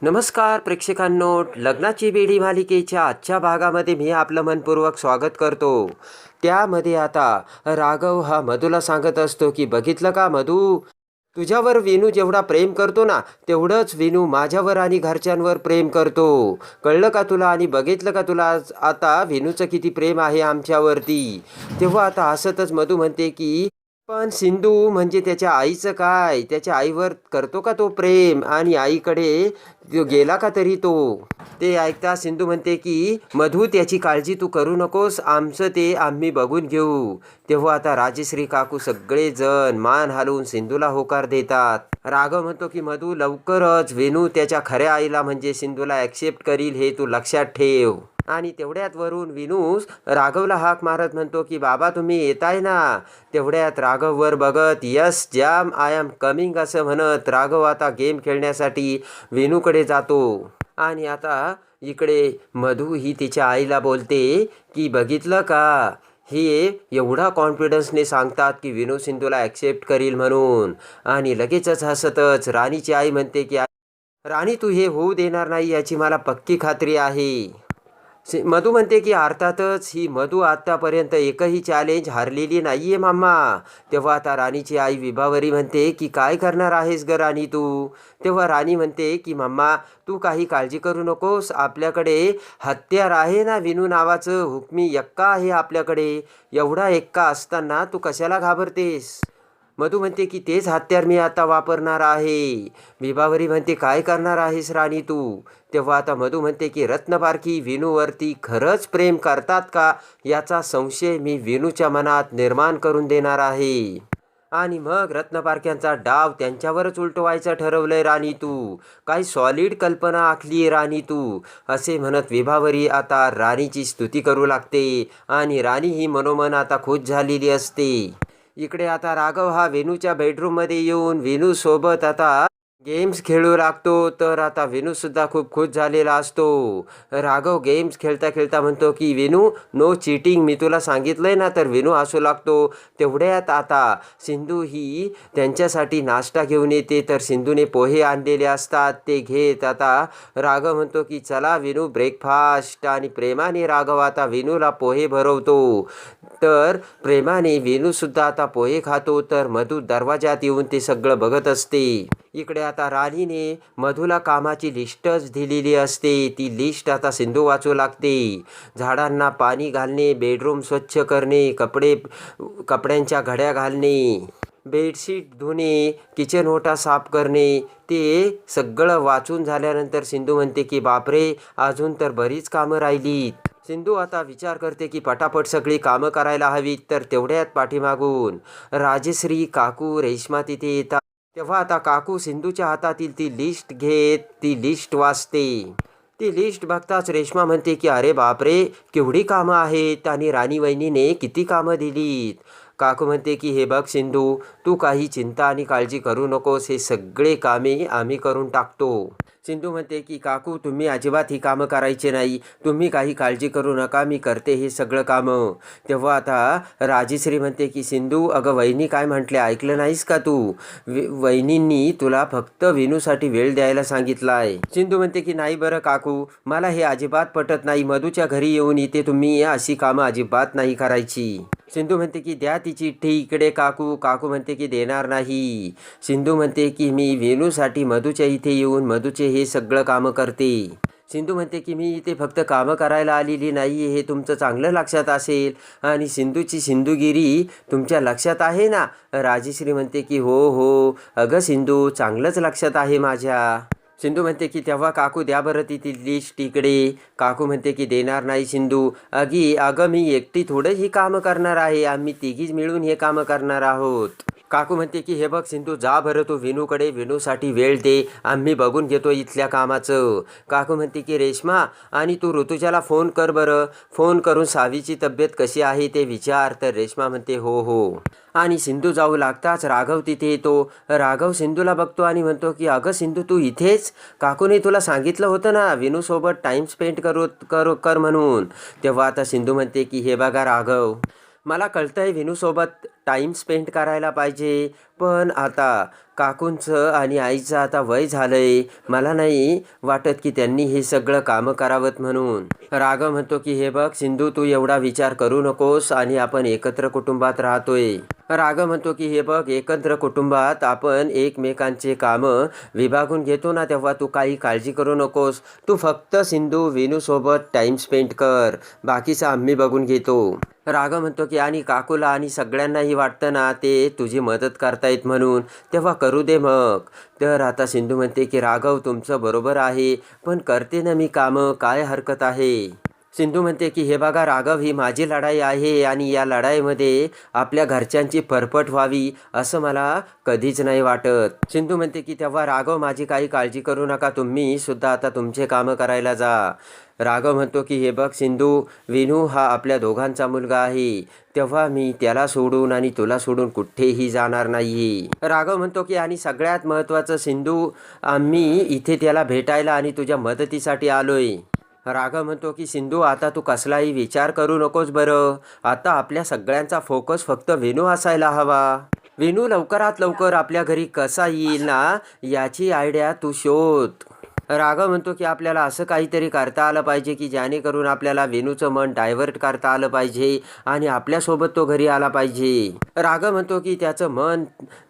नमस्कार प्रेक्षकांनो, लग्नाची बेडी मालिकेच्या आजच्या भागामध्ये मी आपलं मनपूर्वक स्वागत करतो. त्यामध्ये आता राघव हा मधूला सांगत असतो की बघितलं का मधू, तुझ्यावर विनू जेवढा प्रेम करतो ना तेवढंच विनू माझ्यावर आणि घरच्यांवर प्रेम करतो. कळलं का तुला? आणि बघितलं का तुला आता विनूचं किती प्रेम आहे आमच्यावरती? तेव्हा आता हसतच मधू म्हणते की पण सिंधू म्हणजे त्याच्या आईचं काय? त्याच्या आईवर करतो का तो प्रेम? आणि आईकडे गेला का तरी तो? ते ऐकता सिंधू म्हणते की मधू त्याची काळजी तू करू नकोस, आमचं ते आम्ही बघून घेऊ. तेव्हा आता राजश्री काकू सगळेजण मान हलवून सिंधूला होकार देतात. राघव म्हणतो की मधू लवकरच वेणू त्याच्या खऱ्या आईला म्हणजे सिंधूला ॲक्सेप्ट करील, हे तू लक्षात ठेव. आणि तेवढ्यात वरून विनू राघवला हाक मारत म्हणतो की बाबा तुम्ही येताय ना? तेवढ्यात राघववर बघत yes jam I am coming असं म्हणत राघव आता गेम खेळण्यासाठी विनूकडे जातो. आणि आता इकडे मधू ही तिच्या आईला बोलते की बघितलं का, हे एवढा कॉन्फिडन्सने सांगतात की विनू सिंधूला ॲक्सेप्ट करील म्हणून. आणि लगेचच हसतच राणीची आई म्हणते की राणी तू हे होऊ देणार नाही याची मला पक्की खात्री आहे. मधू म्हणते की अर्थातच ही मधू आत्तापर्यंत एकही चॅलेंज हारलेली नाही आहे मामा. तेव्हा आता राणीची आई विभावरी म्हणते की काय करणार आहेस ग राणी तू? तेव्हा राणी म्हणते की मम्मा तू काही काळजी करू नकोस, आपल्याकडे हत्यार आहे ना विनू नावाचं, हुकमी एक्का आहे आपल्याकडे. एवढा एक्का असताना तू कशाला घाबरतेस? मधू म्हणते की तेच हत्यार मी आता वापरणार आहे. विभावरी म्हणते काय करणार आहेस राणी तू? तेव्हा आता मधू म्हणते की रत्नपारखी विनूवरती खरंच प्रेम करतात का याचा संशय मी विनूच्या मनात निर्माण करून देणार आहे. आणि मग रत्नपारख्यांचा डाव त्यांच्यावरच उलटवायचं ठरवलंय राणी तू. काही सॉलिड कल्पना आखली राणी तू, असे म्हणत विभावरी आता राणीची स्तुती करू लागते. आणि राणी ही मनोमन आता खुश झालेली असते. इकडे आता राघव हा वेणूच्या बेडरूममध्ये येऊन वेणूसोबत आता गेम्स खेळू लागतो. तर आता वेणूसुद्धा खूप खुश झालेला असतो. राघव गेम्स खेळता खेळता म्हणतो की वेणू नो चीटिंग, मी तुला सांगितलंय ना. तर वेणू हसू लागतो. तेवढ्यात आता सिंधू ही त्यांच्यासाठी नाश्ता घेऊन येते. तर सिंधूने पोहे आणलेले असतात, ते घेत आता राघव म्हणतो की चला वेणू ब्रेकफास्ट. आणि प्रेमाने राघव आता वेणूला पोहे भरवतो. तर प्रेमाने वेणूसुद्धा आता पोहे खातो. तर मधू दरवाजात येऊन ते सगळं बघत असते. इकडे आता राणीने मधूला कामाची लिस्टच दिलेली असते. ती लिस्ट आता सिंधू वाचू लागते. झाडांना पाणी घालणे, बेडरूम स्वच्छ करणे, कपड्यांच्या घड्या घालणे, बेडशीट धुणे, किचन ओटा साफ करणे, ते सगळं वाचून झाल्यानंतर सिंधू म्हणते की बापरे अजून तर बरीच कामं राहिलीत. सिंधू आता विचार करते की पटापट सगळी कामं करायला हवीत. तर तेवढ्यात पाठीमागून राजश्री काकू रेश्मा तिथे येतात. तेव्हा आता काकू सिंधूच्या हातातील ती लिस्ट घेत ती लिस्ट वाचते. ती लिस्ट बघताच रेश्मा म्हणते की अरे बापरे केवढी कामं आहेत आणि राणी वहिनीने किती कामं दिलीत. काकू म्हणते की हे बघ सिंधू, तू काही चिंता आणि काळजी करू नकोस, हे सगळे कामे आम्ही करून टाकतो. सिंधू म्हणते की काकू तुम्ही अजिबात ही कामं करायचे नाही, तुम्ही काही काळजी करू नका, मी करते हे सगळं कामं. तेव्हा आता राजश्री म्हणते की सिंधू अगं वहिनी काय म्हटले ऐकलं नाहीस का तू? वहिनींनी तुला फक्त विनूसाठी वेळ द्यायला सांगितलं आहे. सिंधू म्हणते की नाही बरं काकू, मला हे अजिबात पटत नाही. मधूच्या घरी येऊन इथे तुम्ही अशी कामं अजिबात नाही करायची. सिंधू म्हणते की द्या ती चिठ्ठी इकडे काकू. काकू म्हणते की देणार नाही. सिंधू म्हणते की मी वेणूसाठी मधूच्या इथे येऊन मधूचे हे सगळं कामं करते. सिंधू म्हणते की मी इथे फक्त कामं करायला आलेली नाही, हे तुमचं चांगलं लक्षात असेल. आणि सिंधूची सिंधुगिरी तुमच्या लक्षात आहे ना? राजश्री म्हणते की हो हो अगं सिंधू चांगलंच लक्षात आहे माझ्या. सिंधू म्हणते की तेव्हा काकू द्या बरं ती लिस्ट इकडे. काकू म्हणते की देणार नाही सिंधू. अगं मी एकटी थोडं ही कामं करणार आहे, आम्ही तिघीच मिळून हे कामं करणार आहोत. काकू म्हणते की हे बघ सिंधू जा बरं तू विनूकडे, विनूसाठी वेळ दे, आम्ही बघून घेतो इथल्या कामाचं. काकू म्हणते की रेश्मा आणि तू ऋतुजाला फोन कर बरं, फोन करून सावीची तब्येत कशी आहे ते विचार. तर रेश्मा म्हणते हो हो. आणि सिंधू जाऊ लागताच राघव तिथे येतो. राघव सिंधूला बघतो आणि म्हणतो की अगं सिंधू तू इथेच? काकूने तुला सांगितलं होतं ना विनूसोबत टाईम स्पेंड कर म्हणून. तेव्हा आता सिंधू म्हणते की हे बघा राघव, मला कळतंय विनूसोबत टाईम स्पेंड करायला पाहिजे. पण आता काकूंचं आणि आईचं आता वय झालंय, मला नाही वाटत की त्यांनी हे सगळं कामं करावं म्हणून. राघव म्हणतो की हे बघ सिंधू, तू एवढा विचार करू नकोस आणि आपण एकत्र कुटुंबात राहतोय. राघव म्हणतो की हे बघ, एकत्र कुटुंबात आपण एकमेकांचे कामं विभागून घेतो ना, तेव्हा तू काही काळजी करू नकोस. तू फक्त सिंधू विनूसोबत टाईम स्पेंड कर, बाकीचं आम्ही बघून घेतो. राघव म्हणतो की आणि काकूला आणि सगळ्यांनाही वाटतं ना ते तुझी मदत करतायत म्हणून, तेव्हा करू दे मग. तर आता सिंधू म्हणते की राघव तुमचं बरोबर आहे, पण करते ना मी कामं, काय हरकत आहे. सिंधू म्हणते की हे बघा राघव, ही माझी लढाई आहे आणि या लढाईमध्ये आपल्या घरच्यांची फरफट व्हावी असं मला कधीच नाही वाटत. सिंधू म्हणते की तेव्हा राघव माझी काही काळजी करू नका, तुम्ही सुद्धा आता तुमचे कामं करायला जा. राघव म्हणतो की हे बघ सिंधू, विनू हा आपल्या दोघांचा मुलगा आहे, तेव्हा मी त्याला सोडून आणि तुला सोडून कुठेही जाणार नाही. राघव म्हणतो की आणि सगळ्यात महत्त्वाचं सिंधू, आम्ही इथे त्याला भेटायला आणि तुझ्या मदतीसाठी आलोय. राघव म्हणतो की सिंधू, आता तू कसलाही विचार करू नकोस बरं. आता आपल्या सगळ्यांचा फोकस फक्त विनू असायला हवा. विनू लवकरात लवकर आपल्या घरी कसा येईल ना, याची आयडिया तू शोध. राघव म्हणतो की आपल्याला असं काहीतरी करता आलं पाहिजे की जेणेकरून आपल्याला विनूचं मन डायव्हर्ट करता आलं पाहिजे आणि आपल्यासोबत तो घरी आला पाहिजे. राघव म्हणतो की त्याचं मन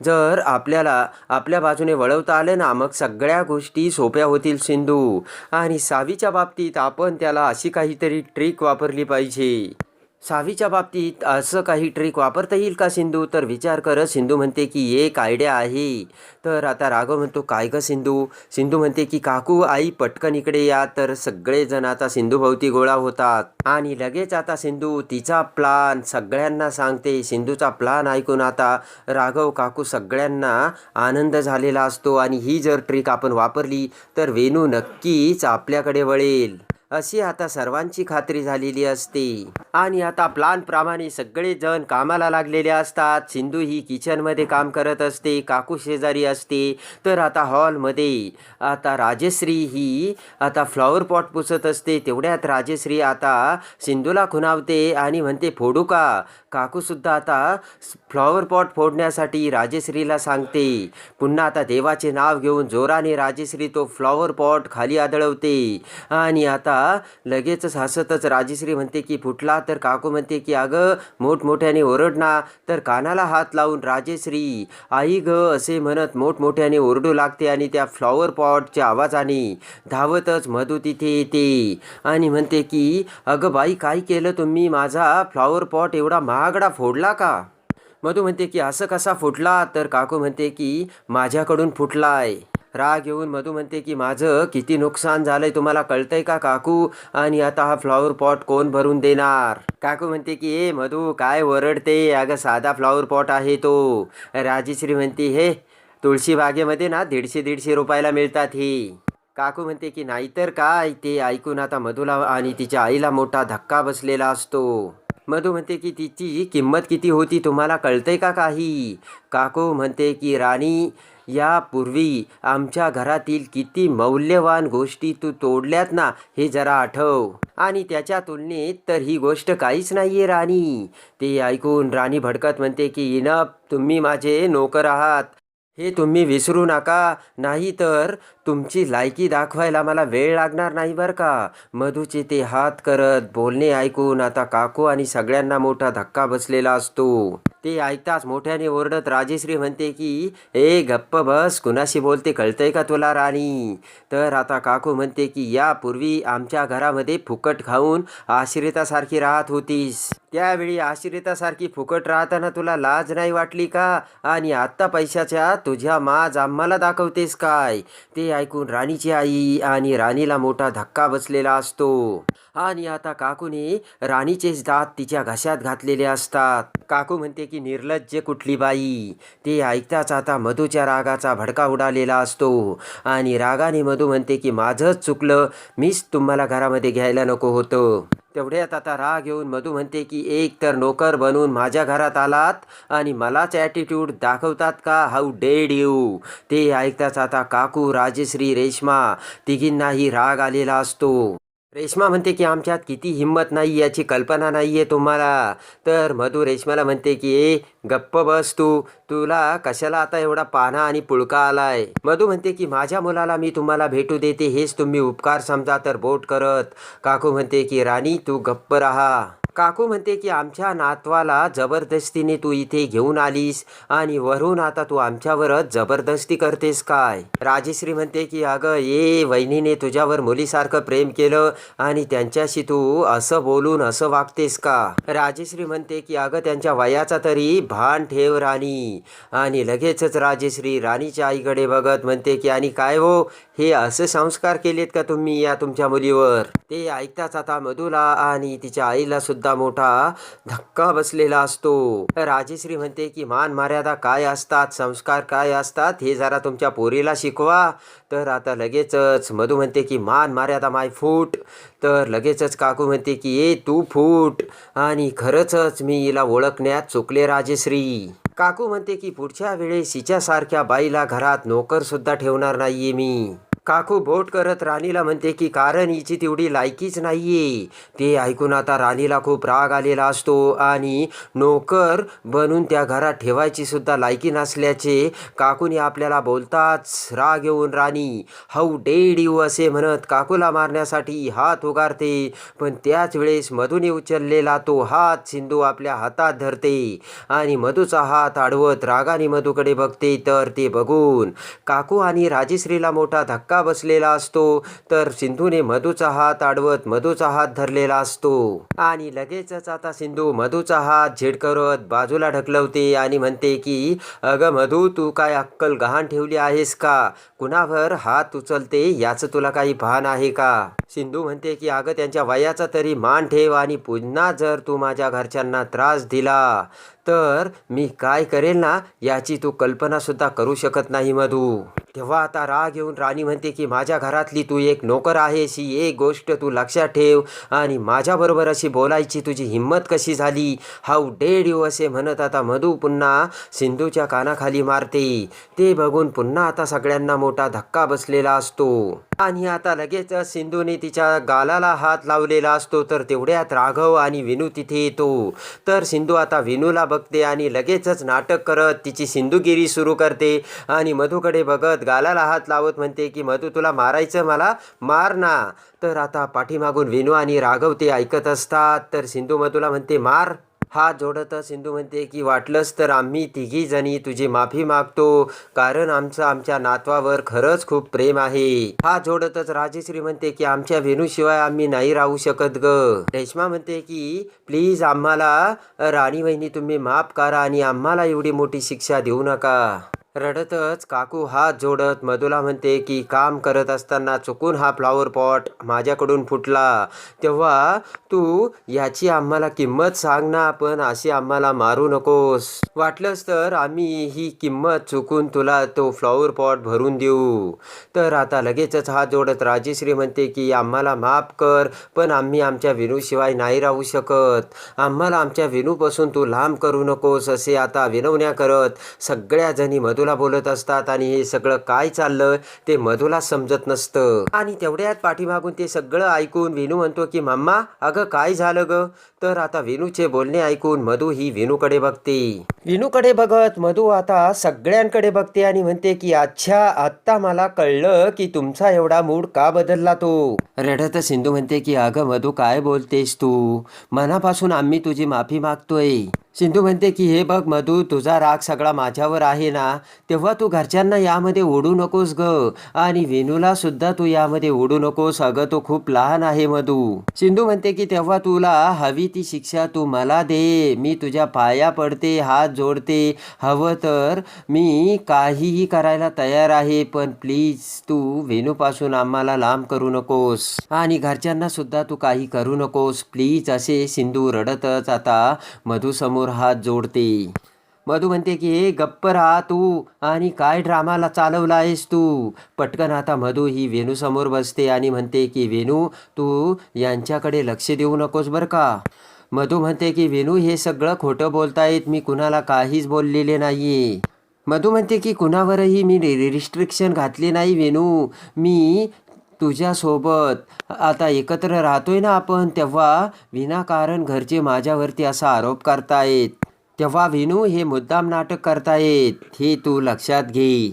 जर आपल्याला आपल्या बाजूने वळवता आलं ना, मग सगळ्या गोष्टी सोप्या होतील सिंधू. आणि सावीच्या बाबतीत आपण त्याला अशी काहीतरी ट्रिक वापरली पाहिजे. सावीच्या बाबतीत असं काही ट्रिक वापरता येईल का सिंधू? तर विचार कर. सिंधू म्हणते की एक आयडिया आहे. तर आता राघव म्हणतो काय गं सिंधू? सिंधू म्हणते की काकू आई पटकन इकडे या. तर सगळेजण आता सिंधूभोवती गोळा होतात आणि लगेच आता सिंधू तिचा प्लान सगळ्यांना सांगते. सिंधूचा प्लान ऐकून आता राघव काकू सगळ्यांना आनंद झालेला असतो आणि ही जर ट्रिक आपण वापरली तर वेणू नक्कीच आपल्याकडे वळेल अशी आता सर्वांची खात्री झालेली असते. आणि आता प्लान प्रमाणे सगळेजण कामाला लागलेले असतात. सिंधू ही किचनमध्ये काम करत असते, काकू शेजारी असते. तर आता हॉलमध्ये आता राजश्री ही आता फ्लॉवर पॉट पुसत असते. तेवढ्यात राजश्री आता सिंधूला खुणावते आणि म्हणते फोडू का? काकूसुद्धा आता फ्लॉवर पॉट फोडण्यासाठी राजश्रीला सांगते. पुन्हा आता देवाचे नाव घेऊन जोराने राजश्री तो फ्लॉवर पॉट खाली आदळवते आणि आता लगेचच हसतच राजश्री म्हणते की फुटला. तर काकू म्हणते की अगं मोठमोठ्याने ओरड ना. तर कानाला हात लावून राजश्री आई ग असे म्हणत मोठमोठ्याने ओरडू लागते आणि त्या फ्लॉवर पॉटच्या आवाजाने धावतच मधू तिथे येते आणि म्हणते की अगं बाई, काय केलं तुम्ही? माझा फ्लॉवर पॉट एवढा महागडा फोडला का? मधू म्हणते की असं कसा फुटला? तर काकू म्हणते की माझ्याकडून फुटलाय. राग येऊन मधू म्हणते की माझं किती नुकसान झालंय तुम्हाला कळतंय का काकू? आणि आता हा फ्लॉवर पॉट कोण भरून देणार? काकू म्हणते की ए मधू, काय ओरडते? अगं साधा फ्लॉवर पॉट आहे तो. राजश्री म्हणते हे तुळशी बागेमध्ये ना 150-150 रुपयाला मिळतात हे. काकू म्हणते की नाहीतर काय. ते ऐकून आता मधूला आणि तिच्या आईला मोठा धक्का बसलेला असतो. मधू म्हणते की तिची किंमत किती होती तुम्हाला कळतंय का काही? काकू म्हणते की राणी, यापूर्वी आमच्या घरातील किती मौल्यवान गोष्टी तू तोडल्यात ना, हे जरा आठव. आणि त्याच्या तुलनेत तर ही गोष्ट काहीच नाहीये राणी. ते ऐकून राणी भडकत म्हणते की इनफ, तुम्ही माझे नोकर आहात हे तुम्ही विसरू नका, नाही तर तुमची लायकी दाखवायला मला वेळ लागणार नाही बरं का. मधूचे ते हात करत बोलणे ऐकून आता काकू आणि सगळ्यांना मोठा धक्का बसलेला असतो. ते ऐकताच मोठ्याने ओरडत राजश्री म्हणते की ए गप्प बस, कुणाशी बोलते कळतंय का तुला राणी? तर आता काकू म्हणते की यापूर्वी आमच्या घरामध्ये फुकट खाऊन आश्रितासारखी राहत होतीस. त्यावेळी आश्रितासारखी फुकट राहताना तुला लाज नाही वाटली का? आणि आत्ता पैशाच्या तुझ्या माज आम्हाला दाखवतेस काय? ते ऐकून राणीची आई आणि राणीला मोठा धक्का बसलेला असतो. आणि आता काकूने राणीचेच दात तिच्या घशात घातलेले असतात. काकू म्हणते की निर्लज्ज कुठली बाई. ते ऐकताच आता मधूच्या रागाचा भडका उडालेला असतो आणि रागाने मधू म्हणते की माझंच चुकलं, मीच तुम्हाला घरामध्ये घ्यायला नको होतं. तेवढ्यात आता राग येऊन मधू म्हणते की एक तर नोकर बनून माझ्या घरात आलात आणि मलाच ॲटिट्यूड दाखवतात का? How dead you. ते ऐकताच आता काकू, राजश्री, रेश्मा तिघींनाही राग आलेला असतो. रेश्मा म्हणते की आमच्यात किती हिंमत नाही याची कल्पना नाही आहे तुम्हाला. तर मधू रेश्माला म्हणते की ए गप्प बस तू, तुला कशाला आता एवढा पाना आणि पुळका आलाय. मधू म्हणते की माझ्या मुलाला मी तुम्हाला भेटू देते हेच तुम्ही उपकार समजा तर बोट करत. काकू म्हणते की राणी तू गप्प राहा. काकू म्हणते की आमच्या नातवाला जबरदस्तीने तू इथे घेऊन आलीस आणि वरून आता तू आमच्यावरच जबरदस्ती करतेस काय. राजेश्री म्हणते की अगं ये वहिनीने तुझ्यावर मुलीसारखं प्रेम केलं आणि त्यांच्याशी तू असं बोलून असं वागतेस का. राजेश्री म्हणते की अगं त्यांच्या वयाचा तरी भान ठेव राणी. आणि लगेचच राजेश्री राणीच्या आईकडे बघत म्हणते की आणि काय हो हे असे संस्कार केलेत का तुम्ही या तुमच्या मुलीवर. ते ऐकताच आता मधूला आणि तिच्या आईला सुद्धा मोठा धक्का बसलेला असतो. राजेश्री म्हणते की मान मर्यादा काय असतात, संस्कार काय असतात हे जरा तुमच्या पोरीला शिकवा. तर आता लगेचच मधू म्हणते की मान मर्यादा माय फूट. तर लगेचच काकू म्हणते की ए तू फूट. आणि खरंच मी हिला ओळखण्यात चुकले राजेश्री. काकू म्हणते की पुढच्या वेळेस हिच्यासारख्या बाईला घरात नोकर सुद्धा ठेवणार नाहीये मी. काकू बोट करत राणीला म्हणते की कारण हिची तेवढी लायकीच नाहीये. ते ऐकून आता राणीला खूप राग आलेला असतो आणि नोकर बनून त्या घरात ठेवायची सुद्धा लायकी नसल्याचे काकूने आपल्याला बोलताच राग येऊन राणी हाऊ डेड यू असे म्हणत काकूला मारण्यासाठी हात उगारते. पण त्याच वेळेस मधूने उचललेला तो हात सिंधू आपल्या हातात धरते आणि मधूचा हात आडवत रागाने मधूकडे बघते. तर ते बघून काकू आणि राजेश्रीला मोठा धक्का बसलेला असतो. तर सिंधूने मधूचा हात आडवत मधूचा हात धरलेला असतो आणि लगेचच आता सिंधू मधूचा हात झेडकरत बाजूला ढकलवते आणि म्हणते की अगं मधू तू काय अक्कल गहाण ठेवली आहेस का, कुणावर हात उचलते याचं तुला काही भान आहे का. सिंधू म्हणते की अगं त्यांच्या वयाचा तरी मान ठेव आणि पुन्हा जर तू माझ्या घरच्यांना त्रास दिला तर मी काय करेल ना याची तू कल्पना सुद्धा करू शकत नाही मधू. तेव्हा आता राग येऊन राणी म्हणते की माझ्या घरातली तू एक नोकर आहेस ही एक गोष्ट तू लक्षात ठेव आणि माझ्याबरोबर अशी बोलायची तुझी हिंमत कशी झाली, हाऊ डेड यू असे म्हणत आता मधू पुन्हा सिंधूच्या कानाखाली मारते. ते बघून पुन्हा आता सगळ्यांना मोठा धक्का बसलेला असतो आणि आता लगेच सिंधूने तिच्या गालाला हात लावलेला असतो. तर तेवढ्यात राघव आणि विनू तिथे येतो. तर सिंधू आता विनूला बघते आणि लगेचच नाटक करत तिची सिंधुगिरी सुरू करते आणि मधूकडे बघत गालाला हात लावत म्हणते की मधू तुला मारायचं मला मार ना. तर आता पाठीमागून विनू आणि राघव ते ऐकत असतात. तर सिंधू मधूला म्हणते मार. हात जोडत सिंधू म्हणते की वाटलंच तर आम्ही तिघी जणी तुझी माफी मागतो कारण आमचं आमच्या नातवावर खरंच खूप प्रेम आहे. हात जोडतच राजेश्री म्हणते की आमच्या वेणूशिवाय आम्ही नाही राहू शकत ग. रेश्मा म्हणते की प्लीज आम्हाला राणी वहिनी तुम्ही माफ करा आणि आम्हाला एवढी मोठी शिक्षा देऊ नका. रडतच काकू हात जोडत मधूला म्हणते की काम करत असताना चुकून हा फ्लॉवर पॉट माझ्याकडून फुटला तेव्हा तू याची आम्हाला किंमत सांग ना, पण अशी आम्हाला मारू नकोस. वाटलंच तर आम्ही ही किंमत चुकून तुला तो फ्लॉवर पॉट भरून देऊ. तर आता लगेचच हात जोडत राजेश्री म्हणते की आम्हाला माफ कर पण आम्ही आमच्या विनूशिवाय नाही राहू शकत, आम्हाला आमच्या विनूपासून तू लांब करू नकोस असे आता विनवण्या करत सगळ्या जणी मधूला बोलत असतात आणि हे सगळं काय चाललं ते मधूला समजत नसतं. आणि तेवढ्यात पाठीमागून ते सगळं ऐकून विनू म्हणतो की मम्मा अगं काय झालं ग. तर आता विनूचे बोलणे ऐकून मधू ही विनूकडे बघते. विनूकडे बघत मधू आता सगळ्यांकडे बघते आणि म्हणते की अच्छा आत्ता मला कळलं की तुमचा एवढा मूड का बदलला तो. रडत सिंधू म्हणते की अगं मधू काय बोलतेस तू, मनापासून आम्ही तुझी माफी मागतोय. सिंधू म्हणते की हे बघ मधू तुझा राग सगळा माझ्यावर आहे ना, तेव्हा तू घरच्यांना यामध्ये ओढू नकोस ग आणि विनूला सुद्धा तू यामध्ये ओढू नकोस, अगं तो खूप लहान आहे मधू. सिंधू म्हणते की तेव्हा तुला हवी ती शिक्षा तू मला दे, मी तुझ्या पाया पडते हात जोडते, हवं तर मी काहीही करायला तयार आहे पण प्लीज तू विनूपासून आम्हाला लांब करू नकोस आणि घरच्यांना सुद्धा तू काही करू नकोस प्लीज असे सिंधू रडतच आता मधू समोर हात जोडते. मधू म्हणते की हे गप्प राहा तू आणि काय ड्रामाला चालवला आहेस तू. पटकन आता मधू ही वेणूसमोर बसते आणि म्हणते की वेणू तू यांच्याकडे लक्ष देऊ नकोस बरं का. मधू म्हणते की वेणू हे सगळं खोटं बोलतायत, मी कुणाला काहीच बोललेले नाहीये. मधू म्हणते की कुणावरही मी रिस्ट्रिक्शन घातले नाही वेणू, मी तुझ्यासोबत आता एकत्र राहतोय ना आपण, तेव्हा विनाकारण घरचे माझ्यावरती असा आरोप करतायत. तेव्हा विनू हे मुद्दाम नाटक करतायत, हे तू लक्षात घे.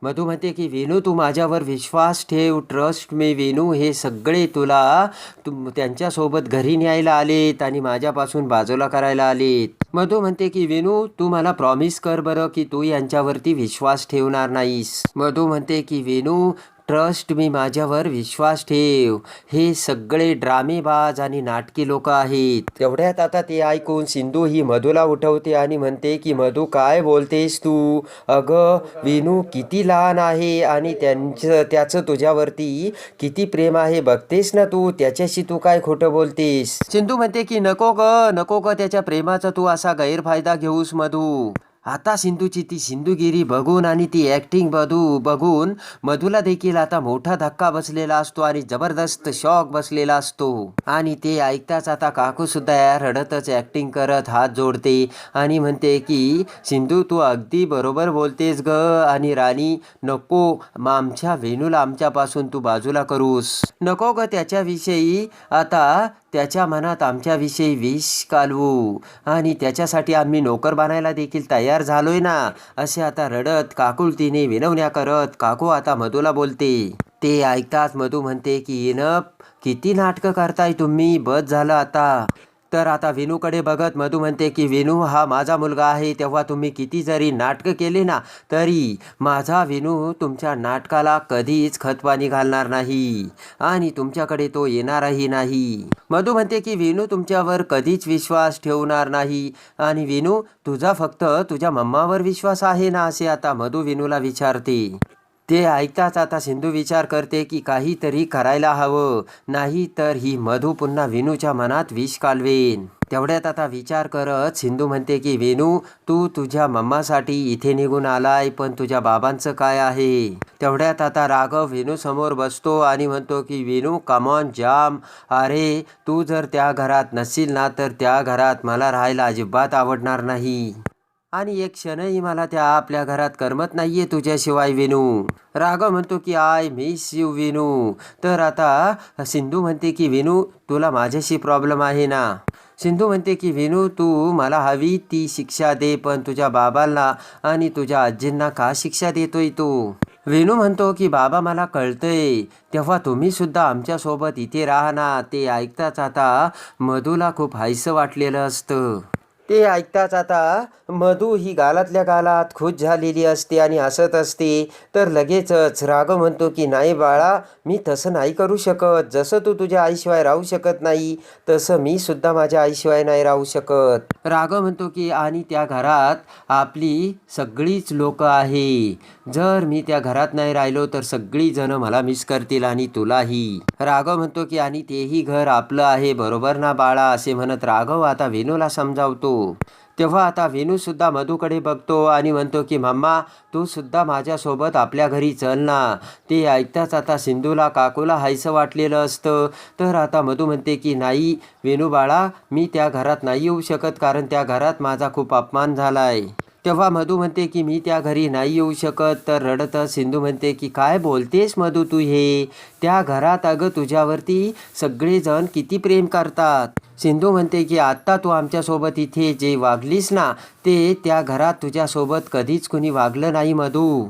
मधू म्हणते की विनू तू माझ्यावर विश्वास ठेव, ट्रस्ट मी. विनू हे सगळे तुला त्यांच्यासोबत घरी न्यायला आलेत आणि माझ्यापासून बाजूला करायला आलेत. मधू म्हणते की विनू तू मला प्रॉमिस कर बरं की तू यांच्यावरती विश्वास ठेवणार नाहीस. मधू म्हणते की विनू ट्रस्ट मी, माझ्यावर विश्वास ठेव. हे सगळे ड्रामेबाज आणि नाटकी लोक आहेत. तेवढ्यात आता ते ऐकून सिंधू ही मधूला उठवते आणि म्हणते की मधू काय बोलतेस तू? अगं विनू किती लहान आहे आणि त्याचं तुझ्यावरती किती प्रेम आहे बघतेस ना तू, त्याच्याशी तू काय खोटं बोलतेस? सिंधू म्हणते की नको ग त्याच्या प्रेमाचा तू असा गैरफायदा घेऊस मधू. आता सिंधूची ती सिंधुगिरी बघून आणि ती ॲक्टिंग बघून मधूला देखील आता मोठा धक्का बसलेला असतो आणि जबरदस्त शॉक बसलेला असतो. आणि ते ऐकताच आता काकूसुद्धा रडतच ॲक्टिंग करत हात जोडते आणि म्हणते की सिंधू तू अगदी बरोबर बोलतेस ग, आणि राणी नको आमच्या वेणूला आमच्यापासून तू बाजूला करूस. नको ग त्याच्याविषयी आता त्याच्या मनात आमच्याविषयी विष कालवू, आणि त्याच्यासाठी आम्ही नोकर बनायला देखील तयार झालोय ना, असे आता रडत काकुलतीने विनवण्या करत काकू आता मधूला बोलते. ते ऐकताच मधू म्हणते की इनफ, किती नाटकं करताय तुम्ही, बस झालं आता. तर आता विनूकडे बघत मधू म्हणते की विनू हा माझा मुलगा आहे, तेव्हा तुम्ही किती जरी नाटकं केले ना तरी माझा विनू तुमच्या नाटकाला कधीच खतपाणी घालणार नाही आणि तुमच्याकडे तो येणारही नाही. मधू म्हणते की विनू तुमच्यावर कधीच विश्वास ठेवणार नाही, आणि विनू तुझा फक्त तुझ्या मम्मावर विश्वास आहे ना, असे आता मधू विनूला विचारते. ते ऐकताच आता सिंधू विचार करते की काहीतरी करायला हवं, नाही तर ही मधू पुन्हा विनूच्या मनात विष कालवेन. तेवढ्यात आता विचार करत सिंधू म्हणते की विनू तू तुझ्या मम्मासाठी इथे निघून आलाय, पण तुझ्या बाबांचं काय आहे? तेवढ्यात आता राघव विनू समोर बसतो आणि म्हणतो की विनू कमॉन जाम, अरे तू जर त्या घरात नसशील ना तर त्या घरात मला राहायला अजिबात आवडणार नाही, आणि एक क्षणही मला त्या आपल्या घरात करमत नाहीये तुझ्याशिवाय विनू. राघव म्हणतो की आय मिस यू विनू. तर आता सिंधू म्हणते की विनू तुला माझ्याशी प्रॉब्लेम आहे ना? सिंधू म्हणते की विनू तू मला हवी ती शिक्षा दे, पण तुझ्या बाबांना आणि तुझ्या आजींना का शिक्षा देतोय तू? विनू म्हणतो की बाबा मला कळतंय, तेव्हा तुम्ही सुद्धा आमच्यासोबत इथे राहा ना. ते ऐकताच आता मधूला खूप हायसं वाटलेलं असतं. ते ऐकताच आता मधू ही गालातल्या गालात खुश झालेली असते आणि हसत असते. तर लगेचच राघव म्हणतो की नाही बाळा, मी तसं नाही करू शकत. जसं तू तुझ्या आईशिवाय राहू शकत नाही तसं मी सुद्धा माझ्या आईशिवाय नाही राहू शकत. राघव म्हणतो की आणि त्या घरात आपली सगळीच लोक आहे, जर मी त्या घरात नाही राहिलो तर सगळी जण मला मिस करतील आणि तुलाही. राघव म्हणतो की आणि तेही घर आपलं आहे बरोबर ना बाळा, असे म्हणत राघव आता विनूला समजावतो. तेव्हा आता विनू सुद्धा मधूकडे बघतो आणि म्हणतो की मम्मा तू सुद्धा माझ्यासोबत आपल्या घरी चल ना. ते ऐकताच आता सिंधूला काकूला हायसं वाटलेलं असतं. तर आता मधू म्हणते की नाही विनू बाळा, मी त्या घरात नाही येऊ शकत, कारण त्या घरात माझा खूप अपमान झालाय. तेव्हा मधू म्हणते की मी त्या घरी नाही येऊ शकत. तर रडतच सिंधू म्हणते की काय बोलतेस मधू तू हे? त्या घरात अगं तुझ्यावरती सगळेजण किती प्रेम करतात. सिंधू म्हणते की आत्ता तू आमच्यासोबत इथे जे वागलीस ना ते त्या घरात तुझ्यासोबत कधीच कुणी वागलं नाही मधू.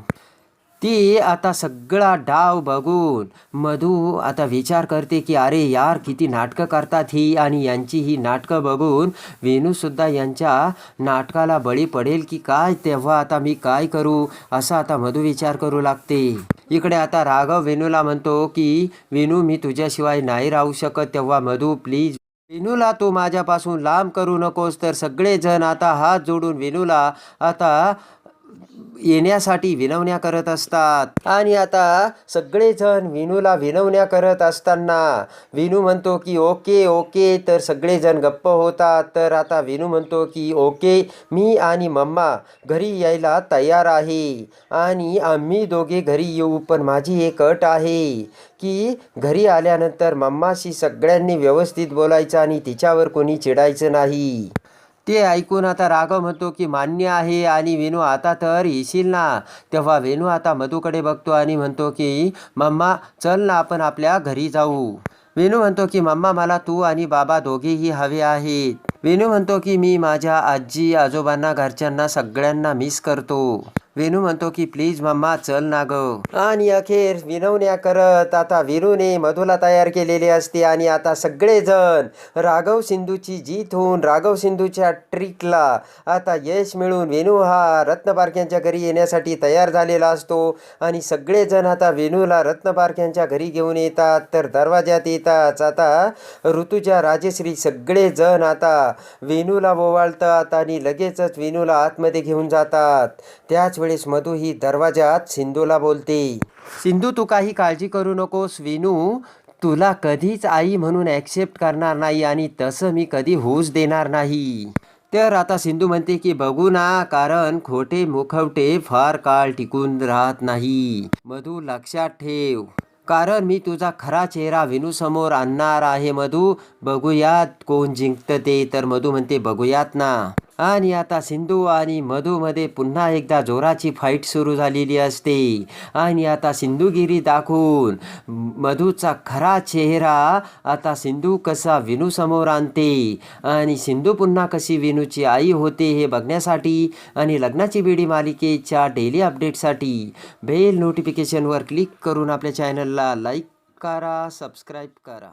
ती आता सगळा डाव बघून मधू आता विचार करते की अरे यार किती नाटकं करतात ही, आणि यांची ही नाटकं बघून विनूसुद्धा यांच्या नाटकाला बळी पडेल की काय. तेव्हा आता मी काय करू, असा आता मधू विचार करू लागते. इकडे आता राघव विनूला म्हणतो की विनू मी तुझ्याशिवाय नाही राहू शकत. तेव्हा मधू प्लीज विनूला तू माझ्यापासून लांब करू नकोस. तर सगळेजण आता हात जोडून विनूला आता येण्यासाठी विनवण्या करत असतात. आणि आता सगळेजण विनूला विनवण्या करत असताना विनू म्हणतो की ओके ओके. तर सगळेजण गप्प होतात. तर आता विनू म्हणतो की ओके, मी आणि मम्मा घरी यायला तयार आहे आणि आम्ही दोघे घरी येऊ, पण माझी एक अट आहे की घरी आल्यानंतर मम्माशी सगळ्यांनी व्यवस्थित बोलायचं आणि तिच्यावर कोणी चिडायचं नाही. ते ऐकून आता राघव म्हणतो की मान्य आहे आणि वेणू आता तर येशील ना. तेव्हा वेणू आता मधूकडे बघतो आणि म्हणतो की मम्मा चल ना आपण आपल्या घरी जाऊ. वेणू म्हणतो की मम्मा मला तू आणि बाबा दोघेही हवे आहेत. वेणू म्हणतो की मी माझ्या आजी आजोबांना घरच्यांना सगळ्यांना मिस करतो. वेणू म्हणतो की प्लीज मम्मा चल ना ग. आणि अखेर विनवण्या करत आता वेणूने मधूला तयार केलेले असते आणि आता सगळेजण राघव सिंधूची जीत होऊन राघव सिंधूच्या ट्रिकला आता यश मिळून वेणू हा रत्नपारख्यांच्या घरी येण्यासाठी तयार झालेला असतो. आणि सगळेजण आता वेणूला रत्नपारख्यांच्या घरी घेऊन येतात. तर दरवाज्यात येताच आता ऋतुजा राजश्री सगळेजण आता वेणूला ओवाळतात आणि लगेचच वेणूला आतमध्ये घेऊन जातात. त्याच वेळेस मधू ही दरवाजात सिंधूला बोलते, सिंधू तू काही काळजी करू नकोस. वेणू तुला कधीच आई म्हणून ॲक्सेप्ट करणार नाही आणि तसं मी कधी होऊच देणार नाही. तर आता सिंधू म्हणते की बघू ना, कारण खोटे मुखवटे फार काळ टिकून राहत नाही. मधू लक्षात ठेव, कारण मी तुझा खरा चेहरा वेणूसमोर आणणार आहे. मधू बघूयात कोण जिंकतं ते. तर मधू म्हणते बघूयात ना. आणि आता सिंधू आणि मधूमध्ये पुन्हा एकदा जोराची फाईट सुरू झालेली असते. आणि आता सिंधुगिरी दाखवून मधूचा खरा चेहरा आता सिंधू कसा वेणूसमोर आणते आणि सिंधू पुन्हा कशी वेणूची आई होते हे बघण्यासाठी आणि लग्नाची बेडी मालिकेच्या डेली अपडेटसाठी बेल नोटिफिकेशनवर क्लिक करून आपल्या चॅनलला लाईक करा, सबस्क्राईब करा.